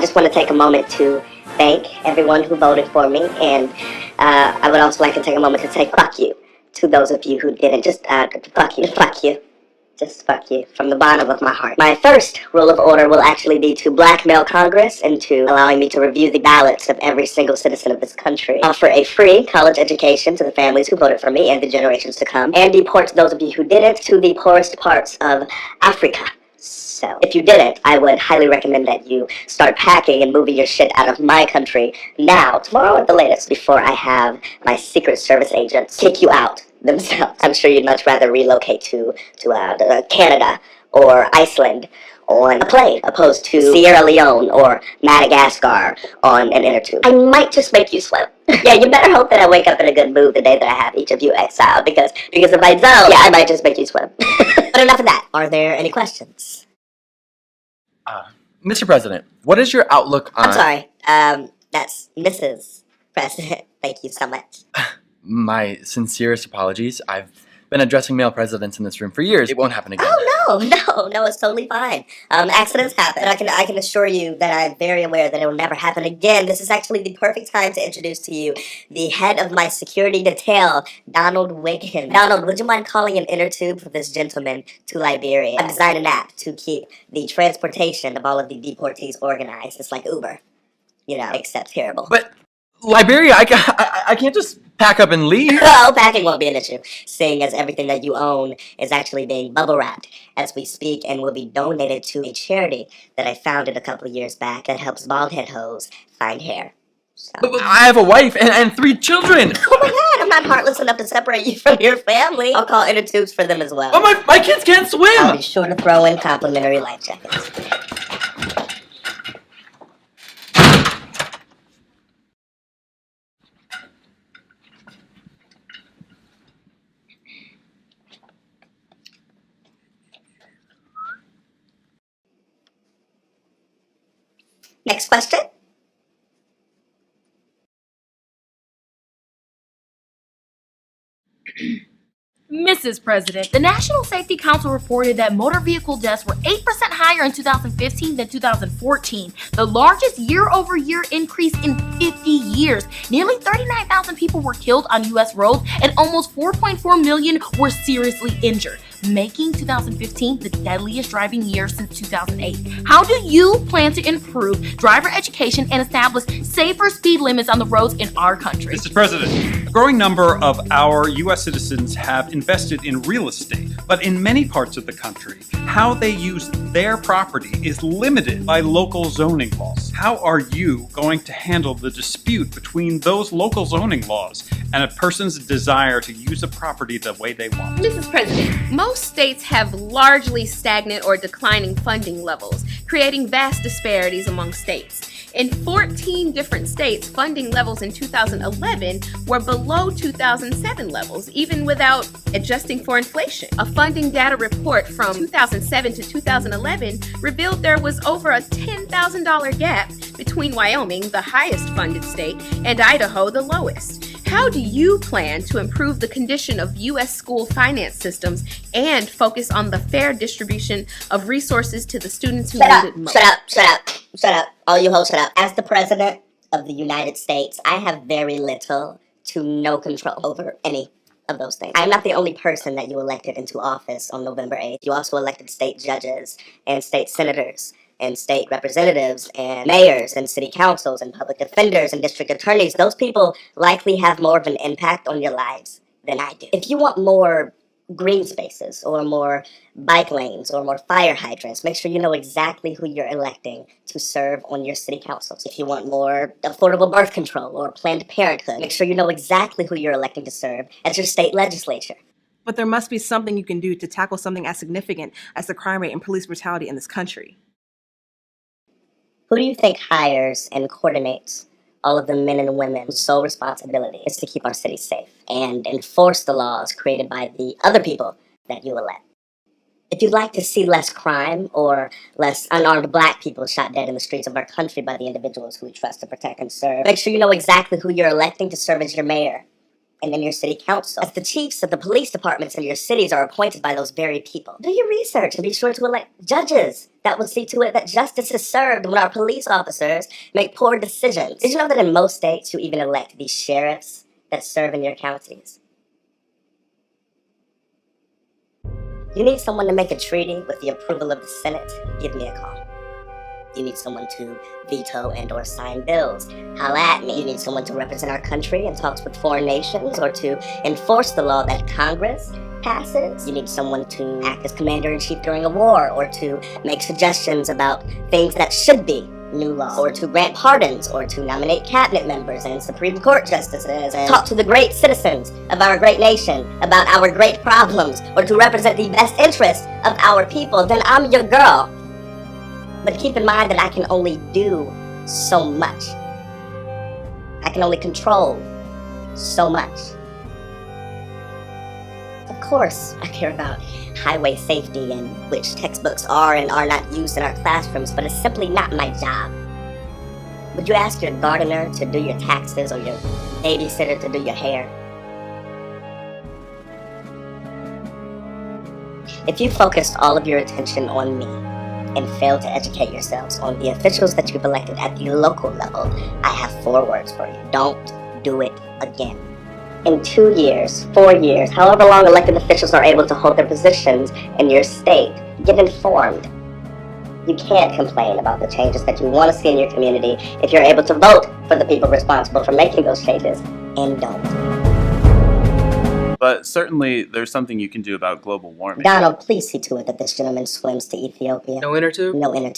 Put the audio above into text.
just want to take a moment to thank everyone who voted for me, and I would also like to take a moment to say fuck you to those of you who didn't. Just fuck you. Just fuck you from the bottom of my heart. My first rule of order will actually be to blackmail Congress into allowing me to review the ballots of every single citizen of this country, offer a free college education to the families who voted for me and the generations to come, and deport those of you who didn't to the poorest parts of Africa. So, if you didn't, I would highly recommend that you start packing and moving your shit out of my country now, tomorrow at the latest, before I have my Secret Service agents kick you out themselves. I'm sure you'd much rather relocate to Canada or Iceland on a plane, opposed to Sierra Leone or Madagascar on an inner tube. I might just make you swim. Yeah, you better hope that I wake up in a good mood the day that I have each of you exiled, because if I don't, yeah, I might just make you swim. But enough of that. Are there any questions? Mr. President, what is your outlook on... I'm sorry, that's Mrs. President. Thank you so much. My sincerest apologies. I've been addressing male presidents in this room for years. It won't happen again. Oh, no, it's totally fine. Accidents happen. I can assure you that I'm very aware that it will never happen again. This is actually the perfect time to introduce to you the head of my security detail, Donald Wiggins. Donald, would you mind calling an inner tube for this gentleman to Liberia? I've designed an app to keep the transportation of all of the deportees organized. It's like Uber, except terrible. But Liberia, I can't just pack up and leave. Oh, packing won't be an issue, seeing as everything that you own is actually being bubble wrapped as we speak and will be donated to a charity that I founded a couple of years back that helps bald head hoes find hair. So. But I have a wife and 3 children. Oh my God, I'm not heartless enough to separate you from your family. I'll call inner tubes for them as well. But my kids can't swim. I'll be sure to throw in complimentary life jackets. Next question. Mrs. President, the National Safety Council reported that motor vehicle deaths were 8% higher in 2015 than 2014, the largest year-over-year increase in 50 years. Nearly 39,000 people were killed on U.S. roads, and almost 4.4 million were seriously injured, making 2015 the deadliest driving year since 2008. How do you plan to improve driver education and establish safer speed limits on the roads in our country? Mr. President, a growing number of our U.S. citizens have invested in real estate, but in many parts of the country, how they use their property is limited by local zoning laws. How are you going to handle the dispute between those local zoning laws and a person's desire to use a property the way they want? Mrs. President, most states have largely stagnant or declining funding levels, creating vast disparities among states. In 14 different states, funding levels in 2011 were below 2007 levels, even without adjusting for inflation. A funding data report from 2007 to 2011 revealed there was over a $10,000 gap between Wyoming, the highest funded state, and Idaho, the lowest. How do you plan to improve the condition of U.S. school finance systems and focus on the fair distribution of resources to the students who need it most? Shut up. All you hoes, shut up. As the President of the United States, I have very little to no control over any of those things. I'm not the only person that you elected into office on November 8th. You also elected state judges and state senators and state representatives and mayors and city councils and public defenders and district attorneys. Those people likely have more of an impact on your lives than I do. If you want more green spaces or more bike lanes or more fire hydrants, make sure you know exactly who you're electing to serve on your city councils. If you want more affordable birth control or Planned Parenthood, make sure you know exactly who you're electing to serve as your state legislature. But there must be something you can do to tackle something as significant as the crime rate and police brutality in this country. Who do you think hires and coordinates all of the men and women whose sole responsibility is to keep our cities safe and enforce the laws created by the other people that you elect? If you'd like to see less crime or less unarmed black people shot dead in the streets of our country by the individuals who we trust to protect and serve, make sure you know exactly who you're electing to serve as your mayor and then your city council, as the chiefs of the police departments in your cities are appointed by those very people. Do your research and be sure to elect judges that will see to it that justice is served when our police officers make poor decisions. Did you know that in most states you even elect these sheriffs that serve in your counties? You need someone to make a treaty with the approval of the Senate? Give me a call. You need someone to veto and or sign bills? Holla at me. You need someone to represent our country in talks with foreign nations or to enforce the law that Congress passes? You need someone to act as commander-in-chief during a war or to make suggestions about things that should be new laws or to grant pardons or to nominate cabinet members and Supreme Court justices and talk to the great citizens of our great nation about our great problems or to represent the best interests of our people. Then I'm your girl. But keep in mind that I can only do so much. I can only control so much. Of course, I care about highway safety and which textbooks are and are not used in our classrooms, but it's simply not my job. Would you ask your gardener to do your taxes or your babysitter to do your hair? If you focused all of your attention on me, and fail to educate yourselves on the officials that you've elected at the local level, I have 4 words for you. Don't do it again. In 2 years, 4 years, however long elected officials are able to hold their positions in your state, get informed. You can't complain about the changes that you want to see in your community if you're able to vote for the people responsible for making those changes, and don't. But certainly there's something you can do about global warming. Donald, please see to it that this gentleman swims to Ethiopia. No inner tube? No inner tube.